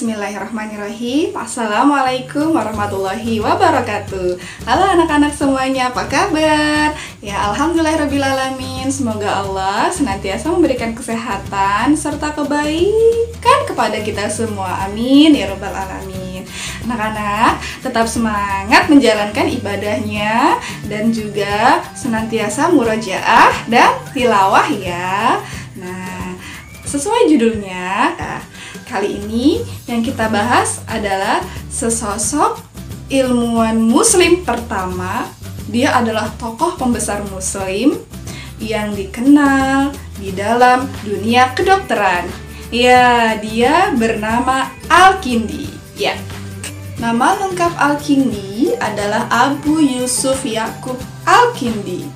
Bismillahirrahmanirrahim. Assalamualaikum warahmatullahi wabarakatuh. Halo anak-anak semuanya, apa kabar? Ya, alhamdulillahirrabbilalamin. Semoga Allah senantiasa memberikan kesehatan serta kebaikan kepada kita semua. Amin ya rabbal alamin. Anak-anak tetap semangat menjalankan ibadahnya dan juga senantiasa murojaah dan tilawah ya. Nah, sesuai judulnya, kali ini yang kita bahas adalah sesosok ilmuwan muslim pertama. Dia adalah tokoh pembesar muslim yang dikenal di dalam dunia kedokteran. Ya, dia bernama Al-Kindi. Ya, nama lengkap Al-Kindi adalah Abu Yusuf Yakub Al-Kindi.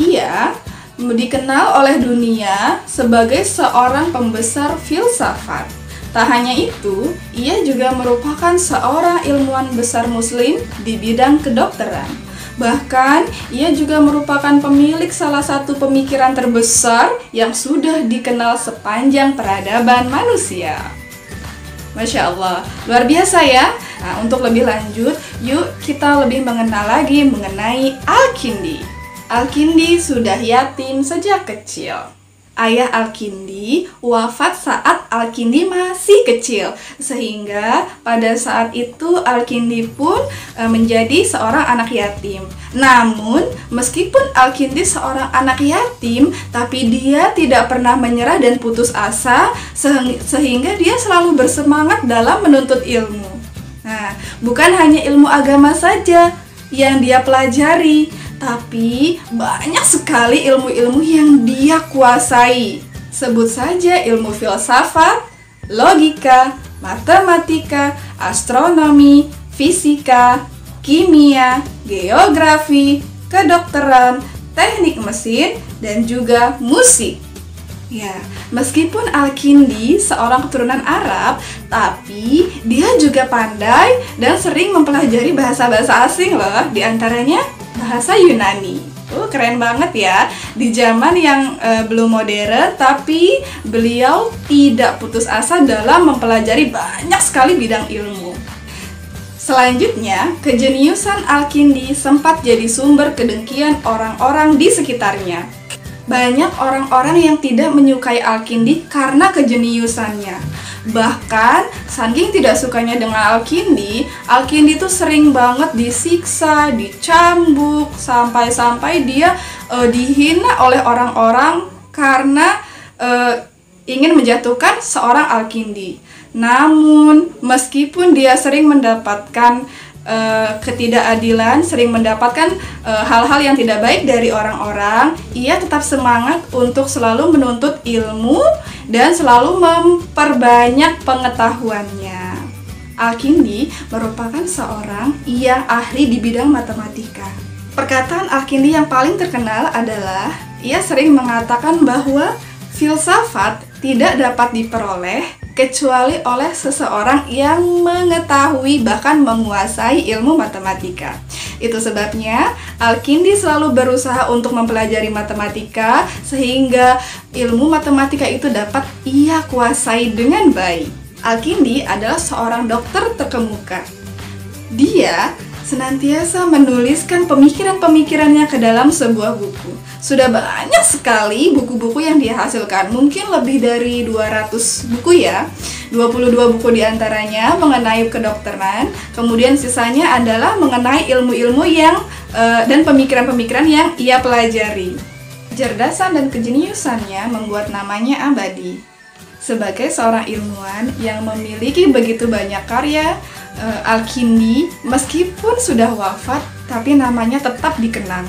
Ia dikenal oleh dunia sebagai seorang pembesar filsafat. Tak hanya itu, ia juga merupakan seorang ilmuwan besar muslim di bidang kedokteran. Bahkan, ia juga merupakan pemilik salah satu pemikiran terbesar yang sudah dikenal sepanjang peradaban manusia. Masya Allah, luar biasa ya. Nah, untuk lebih lanjut, yuk kita lebih mengenal lagi mengenai Al-Kindi. Al-Kindi sudah yatim sejak kecil. Ayah Al-Kindi wafat saat Al-Kindi masih kecil, sehingga pada saat itu Al-Kindi pun menjadi seorang anak yatim. Namun, meskipun Al-Kindi seorang anak yatim, tapi dia tidak pernah menyerah dan putus asa, sehingga dia selalu bersemangat dalam menuntut ilmu. Nah, bukan hanya ilmu agama saja yang dia pelajari, tapi banyak sekali ilmu-ilmu yang dia kuasai. Sebut saja ilmu filsafat, logika, matematika, astronomi, fisika, kimia, geografi, kedokteran, teknik mesin, dan juga musik. Ya, meskipun Al-Kindi seorang keturunan Arab, tapi dia juga pandai dan sering mempelajari bahasa-bahasa asing loh, diantaranya bahasa Yunani. Keren banget ya. Di zaman yang belum modern, tapi beliau tidak putus asa dalam mempelajari banyak sekali bidang ilmu. Selanjutnya, kejeniusan Al-Kindi sempat jadi sumber kedengkian orang-orang di sekitarnya. Banyak orang-orang yang tidak menyukai Al-Kindi karena kejeniusannya. Bahkan, saking tidak sukanya dengan Al-Kindi, Al-Kindi tuh sering banget disiksa, dicambuk, sampai-sampai dia dihina oleh orang-orang karena ingin menjatuhkan seorang Al-Kindi. Namun, meskipun dia sering mendapatkan ketidakadilan, sering mendapatkan hal-hal yang tidak baik dari orang-orang, ia tetap semangat untuk selalu menuntut ilmu dan selalu memperbanyak pengetahuannya. Al-Kindi merupakan seorang yang ahli di bidang matematika. Perkataan Al-Kindi yang paling terkenal adalah ia sering mengatakan bahwa filsafat tidak dapat diperoleh kecuali oleh seseorang yang mengetahui bahkan menguasai ilmu matematika. Itu sebabnya Al-Kindi selalu berusaha untuk mempelajari matematika sehingga ilmu matematika itu dapat ia kuasai dengan baik. Al-Kindi adalah seorang dokter terkemuka. Dia senantiasa menuliskan pemikiran-pemikirannya ke dalam sebuah buku. Sudah banyak sekali buku-buku yang dia hasilkan, mungkin lebih dari 200 buku ya. 22 buku diantaranya mengenai kedokteran, kemudian sisanya adalah mengenai ilmu-ilmu yang dan pemikiran-pemikiran yang ia pelajari. Kecerdasan dan kejeniusannya membuat namanya abadi. Sebagai seorang ilmuwan yang memiliki begitu banyak karya, Al-Kindi meskipun sudah wafat, tapi namanya tetap dikenang.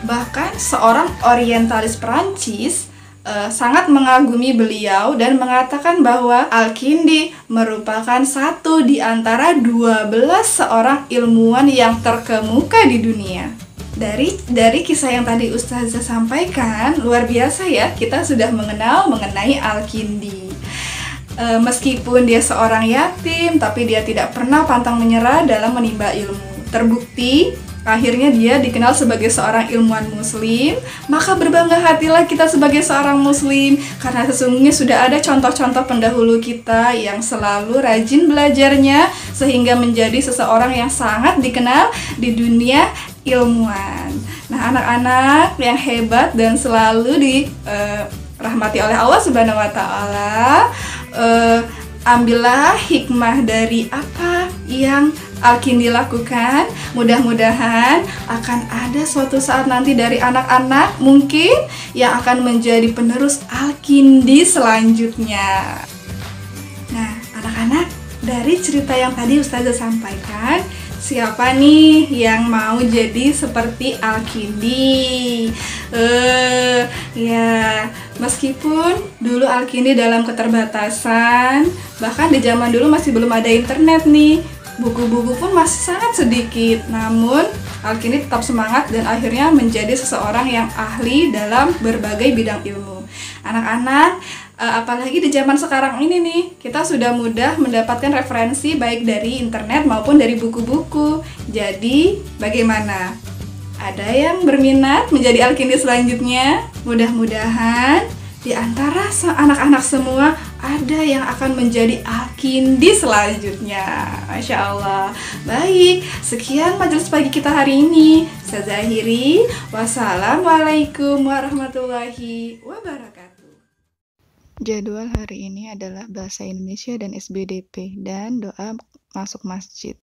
Bahkan seorang orientalis Perancis sangat mengagumi beliau dan mengatakan bahwa Al-Kindi merupakan satu di antara 12 seorang ilmuwan yang terkemuka di dunia. Dari kisah yang tadi Ustazah sampaikan, luar biasa ya, kita sudah mengenai Al-Kindi. Meskipun dia seorang yatim, tapi dia tidak pernah pantang menyerah dalam menimba ilmu. Terbukti akhirnya dia dikenal sebagai seorang ilmuwan muslim. Maka berbangga hatilah kita sebagai seorang muslim, karena sesungguhnya sudah ada contoh-contoh pendahulu kita yang selalu rajin belajarnya sehingga menjadi seseorang yang sangat dikenal di dunia ilmuwan. Nah, anak-anak yang hebat dan selalu dirahmati oleh Allah Subhanahu wa taala, ambillah hikmah dari apa yang Al-Kindi lakukan. Mudah-mudahan akan ada suatu saat nanti dari anak-anak mungkin yang akan menjadi penerus Al-Kindi selanjutnya. Nah, anak-anak, dari cerita yang tadi Ustazah sampaikan, siapa nih yang mau jadi seperti Al-Kindi? Ya, meskipun dulu Al-Kindi dalam keterbatasan, bahkan di zaman dulu masih belum ada internet nih, buku-buku pun masih sangat sedikit, namun Al-Kindi tetap semangat dan akhirnya menjadi seseorang yang ahli dalam berbagai bidang ilmu. Anak-anak, apalagi di zaman sekarang ini nih, kita sudah mudah mendapatkan referensi baik dari internet maupun dari buku-buku. Jadi, bagaimana? Ada yang berminat menjadi Al-Kindi selanjutnya? Mudah-mudahan di antara anak-anak semua ada yang akan menjadi Al-Kindi selanjutnya. Masya Allah. Baik, sekian majelis pagi kita hari ini. Saya Zahiri. Wassalamualaikum warahmatullahi wabarakatuh. Jadwal hari ini adalah bahasa Indonesia dan SBDP dan doa masuk masjid.